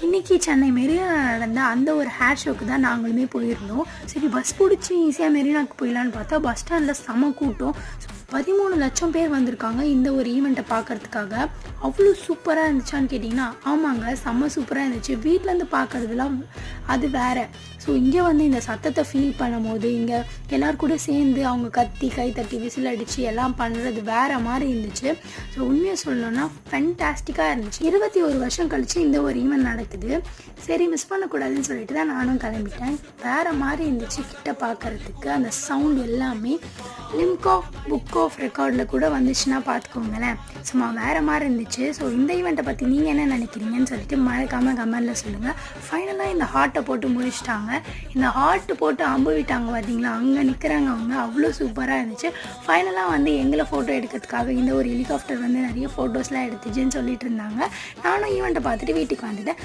இன்றைக்கி சென்னை மெரினா நடந்த அந்த ஒரு ஹேர் ஷோக்கு தான் நாங்களுமே போயிருந்தோம். சரி பஸ் பிடிச்சி ஈஸியாக மெரினாவுக்கு போயிடலான்னு பார்த்தா பஸ் ஸ்டாண்டில் செம கூட்டம். 13 லட்சம் பேர் வந்திருக்காங்க இந்த ஒரு ஈவெண்ட்டை பார்க்குறதுக்காக. அவ்வளோ சூப்பராக இருந்துச்சான்னு கேட்டிங்கன்னா ஆமாங்க, செம்ம சூப்பராக இருந்துச்சு. வீட்டிலேருந்து பார்க்குறதுலாம் அது வேறு. ஸோ இங்கே வந்து இந்த சத்தத்தை ஃபீல் பண்ணும் போது இங்கே எல்லோரும் கூட சேர்ந்து அவங்க கத்தி கை தட்டி விசில் அடித்து எல்லாம் பண்ணுறது வேறு மாதிரி இருந்துச்சு. ஸோ உண்மையை சொல்லணும்னா ஃபென்டாஸ்டிக்காக இருந்துச்சு. 21 வருஷம் கழித்து இந்த ஒரு ஈவெண்ட் நடக்குது. சரி மிஸ் பண்ணக்கூடாதுன்னு சொல்லிட்டு தான் நானும் கிளம்பிட்டேன். வேறு மாதிரி இருந்துச்சு கிட்ட பார்க்குறதுக்கு. அந்த சவுண்ட் எல்லாமே லிம்கா புக் ஆஃப் ரெக்கார்டில் கூட வந்துச்சுன்னா பார்த்துக்கோங்களேன். சும்மா வேறு மாதிரி இருந்துச்சு. ஸோ இந்த ஈவெண்ட்டை பற்றி நீங்கள் என்ன நினைக்கிறீங்கன்னு சொல்லிட்டு மறக்காமல் கமெண்டில் சொல்லுங்கள். ஃபைனலாக இந்த ஹார்ட்டை போட்டு முடிச்சிட்டாங்க. இந்த ஹார்ட்டு போட்டு அம்பு விட்டாங்க பார்த்தீங்களா, அங்கே நிற்கிறாங்க அவங்க. அவ்வளோ சூப்பராக இருந்துச்சு. ஃபைனலாக வந்து எங்களை ஃபோட்டோ எடுக்கிறதுக்காக இந்த ஒரு ஹெலிகாப்டர் வந்து நிறைய ஃபோட்டோஸ்லாம் எடுத்துச்சுன்னு சொல்லிட்டு இருந்தாங்க. நானும் ஈவெண்ட்டை பார்த்துட்டு வீட்டுக்கு வந்துட்டேன்.